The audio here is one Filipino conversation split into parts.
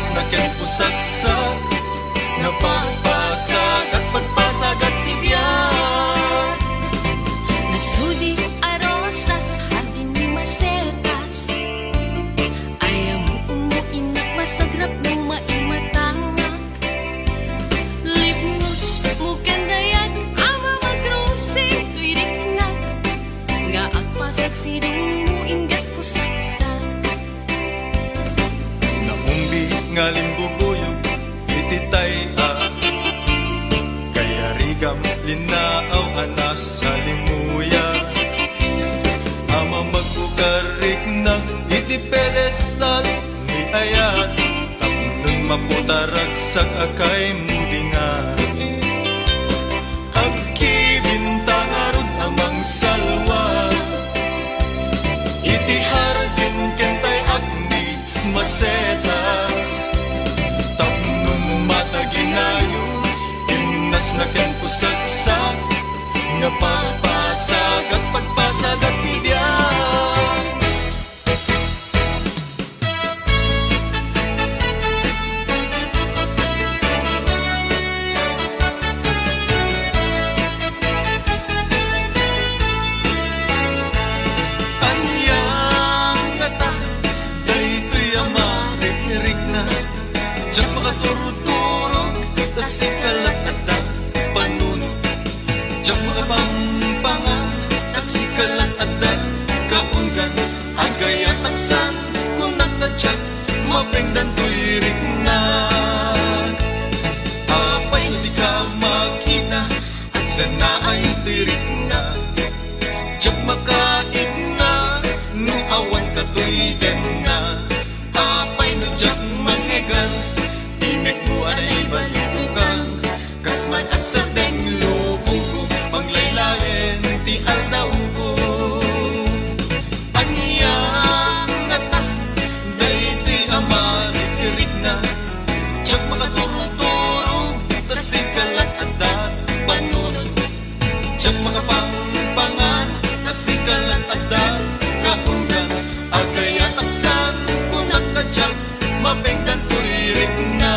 Inas na ken pusagsak nga pagpasag at pagpasag at tibyan. Nasudi arosas hardin ni masetas, ayaw mo umuinak masagrap ng maimatangak. Lipnos mo kandayag ama magrosing tuirik na nga agpasag sidong mo ingat pusagsak. Naumbi nga limbubuyog ititay kaya rigam linaaw anas sa limuya. Ama magbukarik nag iti pedestal ni ayat tapnon maputarag sa akay mudingan. Agkibintang arod amang salwa iti hardin kentay agni masetas tapnon mataginayo inas na ken pusagsak nga pagpasag at pagpasag at tibyan. Anyang kata daytoy ama rik-rik na diyak makaturuturo tasikalat at panuno diyak makapampangan tasikalat at kaunggan agayat aksan kunat at diyak mapengdan tuirik na apay no di ka makita at sana ay tuirik na diyak makain na no awan ka tuiden na apay no diyak mangegan imek mo ay balutukan kasman at sa deng lubong ko panglaylayan ti aldaw ko. Anyang ngata dayti ama rik-rik na diyak makaturog-turog tasikalat at panunod diyak makapampangan tasikalat at kaunggan agayat aksan kunat at diyak mapengdan tuirik na.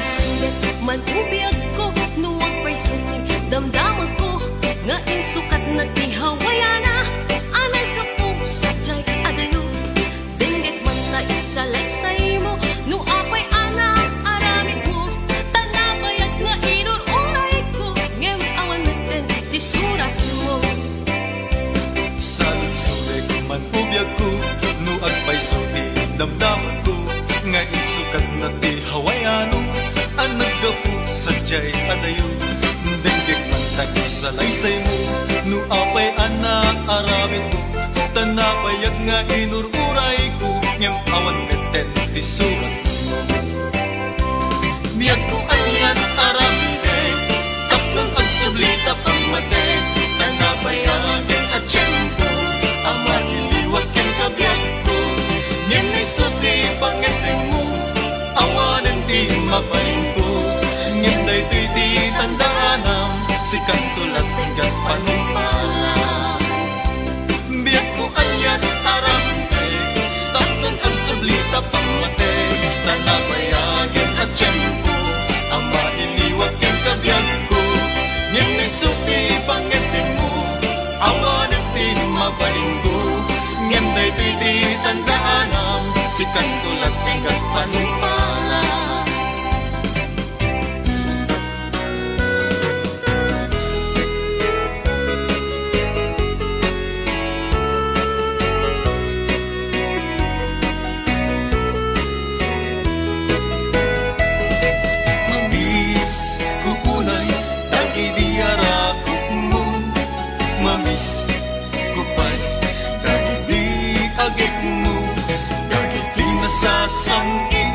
Sulit man ubiyag ko nuwag pa'y suni damdaman ko nga insukat na ti hawayana anay ka po sadyay adayo dinggit man ta isalaysay mo no apay anak aramid mo tanabayag nga inururay ko ngem awan meten ti surat mo. Sulit man ubiyag ko nuag pa'y suti damdaman ko nga insukat na ti hawayano ang naggapu sadyay adayo dinggit man ta isalaysay mo no apay anak aramid mo tanapayag nga inururay ko ngem awan meten ti surat mo. Biyag ko ayan aramide tapnon ang sublita pangmate tanapayagin at tiyempo ama iliwag ken kabiyag ko ngem isuti pangeteng mo awanen ti mapaling ko ngem daytoy ti tandanam sikan tulat tinggan panumpalan. Biyag ko ayan aramide tapnon ang sublita pangmate tanabayagin at tiyempo ama iliwag ken kabiyag ko ngem isuti pangeteng mo awanen ti mapaling ko ngem daytoy ti tandanam sikan tulat tinggan panumpalan. Agik mo, dagiti nasasangkit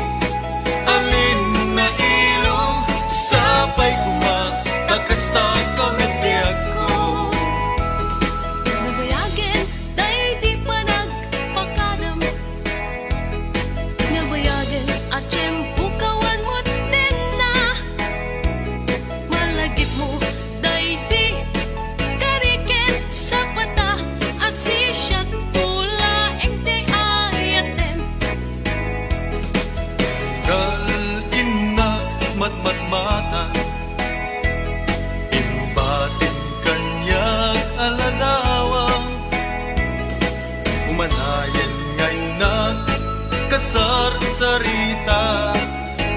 sarita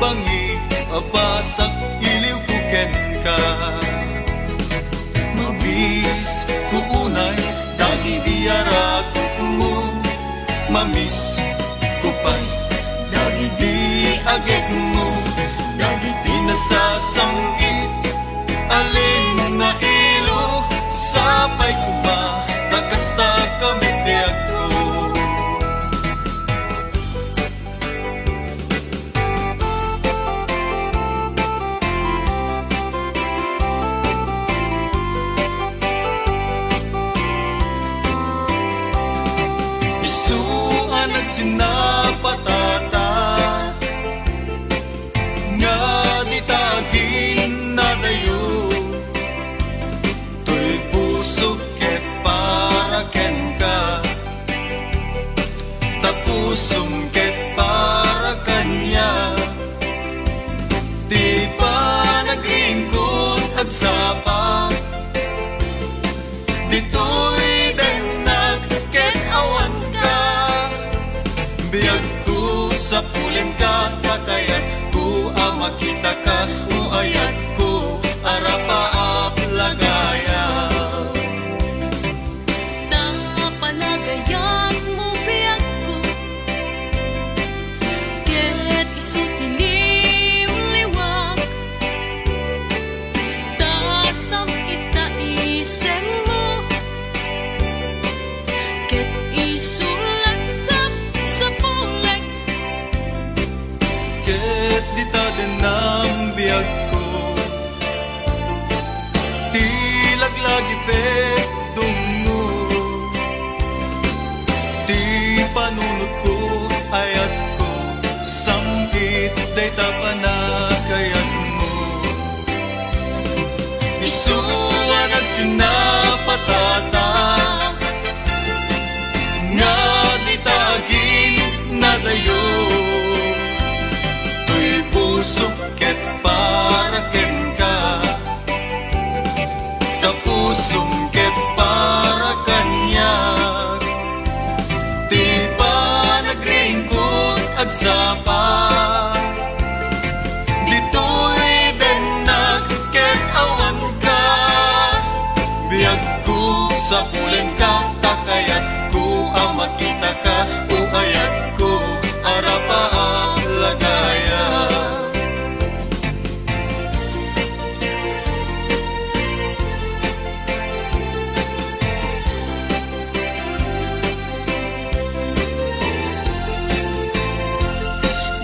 bangi abasak iliw ko ken ka mamis ku unay dagi diara mo mamis ku pan dagi di agek mo dagi di nasasamgit alin na ilo sapay kuma takasta kami diag ko isuan at sinapatata nga di tagin na dayo tuy pusok ket para ken ka tapusong ket para kanya di pa nagringkod at sapa dito'y denag ket awan ka biyag ko sa pulen ka kakayat ko ang makita ka uayat ko arapaap lagaya Panagayan mo biyak ko ket isu tiliw liwak tasam kita isen mo ket isulat sa pulek ket di ta denam biyag ko tilaglagi pek dungo di panunod ko ayat ko sampit day tapanagayat mo isuan at sinapatata nga di tagin na dayo tuy pusok ket para ken ka tapusong ket para kanya di pa nagringkod at sapa dito'y denag ket awan ka biyag ko sa pulen ka kakayat ko ang makita ka uayat ko arapaap lagaya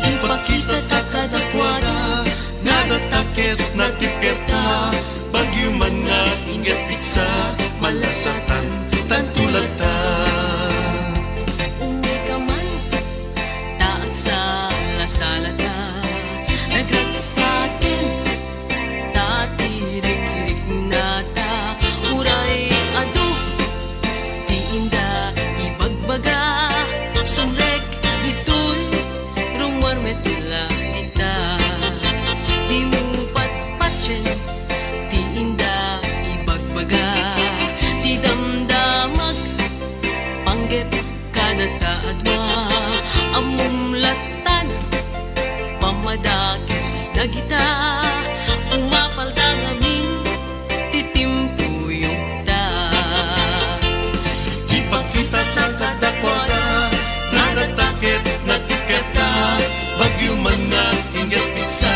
ipakita ta kadakwada nga natakit na tiketa bagyo man nga ingat piksa malasatan tantulag ta umay ka man taag sa lasalata nagrat sa akin tatirik-rik na ta uray ado di inda ibagbaga sumrek dito'y rumwar metula dita di mo patpatchen di inda ibagbaga di damdamag panggep kada taadwa amumlatan pamadakis na kita umapalda ngamin titimpuyog ta ipakita ta kadakwada nga natakit na tiketa bagyo man nga ingat piksa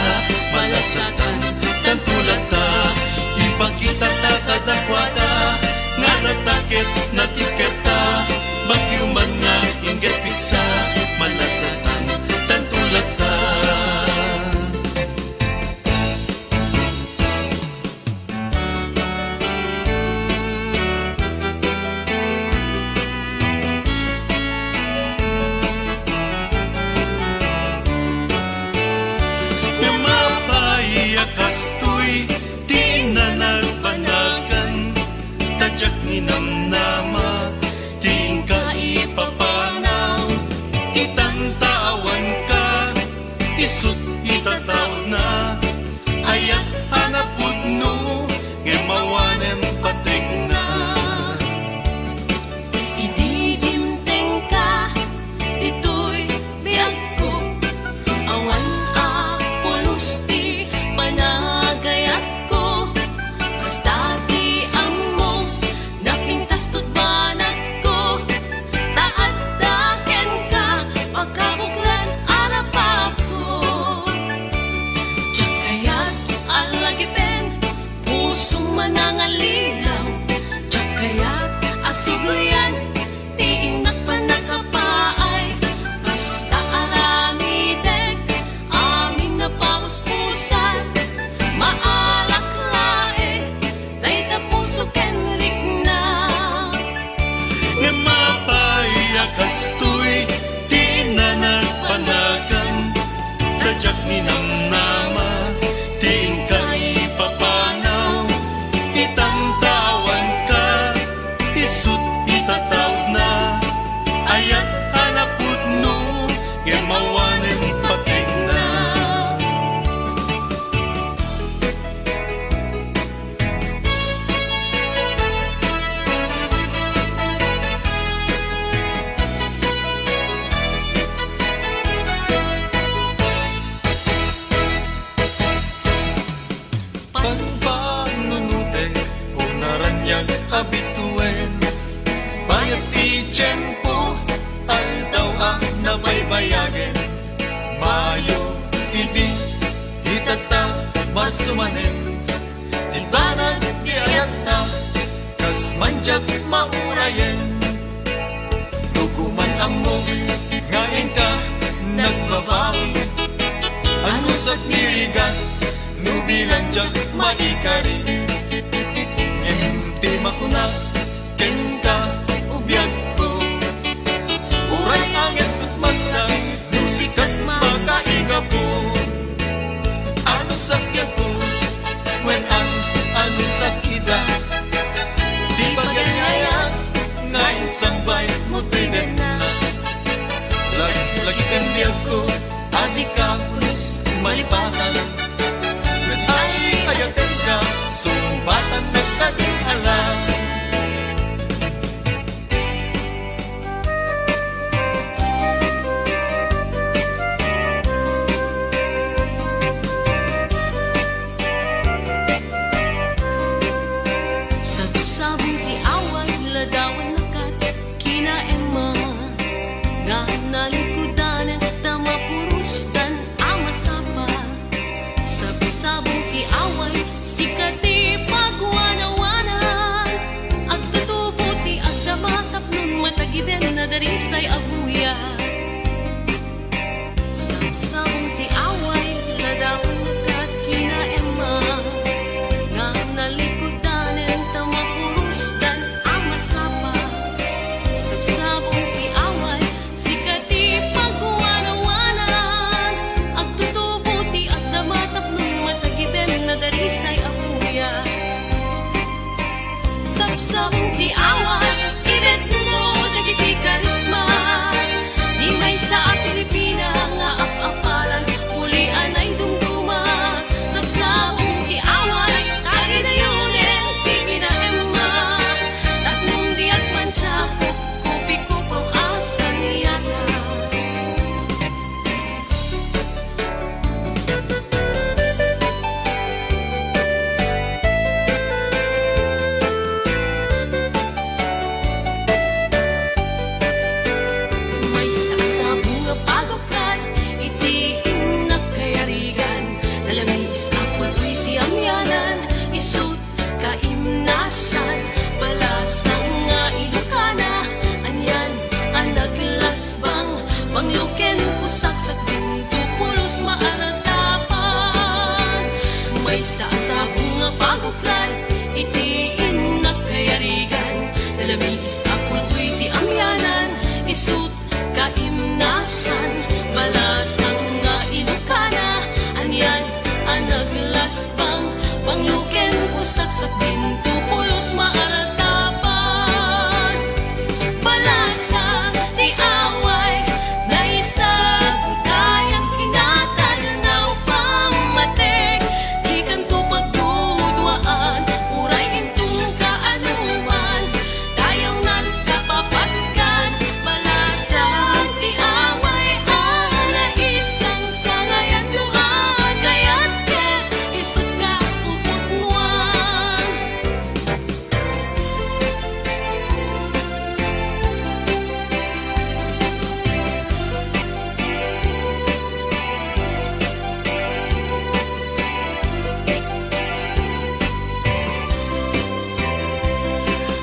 malasatan tantulag ta ipakita ta kadakwada nga natakit na tiketa bagyo man nga ingat piksa malasatan tantulag ta kastoy di na nagpanagan tadyak ni namnama di ka ipapanaw itantawan ka isut itataw na ayat hanapod no ngemawanem patek na ididimteng ka dito'y biyag ko danen pating na. Pagpanunute o naranyag habituen, bayat ti tiyempo ay daw ang nabaybayagen. Mayo idi itata marsumanen, di banag di ayata kas manjak maurayen. Duguman amo ngayon ka nagbabawi, ano sa dirigan nubilang jak maikari. Ngenti makunak kengka ubiyag ko, uray ang eskut magsang nusikat makaiga po. Ano sakya ko when ang ano sakida, di ba ganyan ngayon sangbay mo tiden na. Lagi kandiyak ko adik ka kus malipatan, when ay ayaten ka sumbatan nagtating alam. Sabsabong ti away ladawan nakat kinaema, nga nalikudanan tamapurustan amasapa. Sabsabong ti away sikati pagwanawanan, agtutubo ti agdamatap nun matagiden na darisay abuya. Sabsabong ti away ladawan nakat kinaema, nga nalikudanan tamapurustan amasapa. Sabsabong ti away sikati pagwanawanan, agtutubo ti agdamatap nun matagiden na darisay abuya. Sabsabong ti away iret mo dagiti karisma, di may sa Pilipina nga apapalan ulian ay dumduma. Sabsabong ti away tagidayunin ti ginaema, tatlong diat man siya kupi ko pang asa niyata. May sasabong nga pagukay iti inakayarigan, nalamis apol iti amyanan, isut kaimnasan, balasang nga ilukana, anyan ang naglasbang, pangluken pusak sa pinto pulos maaratapan. May sasabong nga pagukay iti inakayarigan, nalamis apol iti amyanan, isut kaimnasan, balasang nga ilukana, anyan ang naglasbang, pangluken pusak sa pinto pulos maaratapan. Balasang di away na isagutayang kinatanaw pamatek, di kanto pagdudwaan uray intong kaanuman, tayong nagkapapatkan. Balasang di away ang naisang sangayan no agayat ke isut ka puputnuan.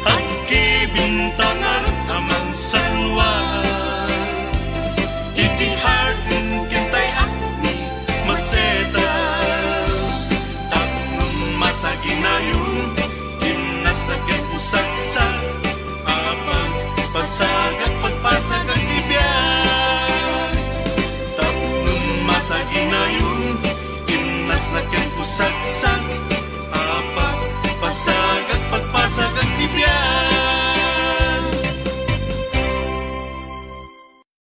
Agki bintangan amang salwa, iti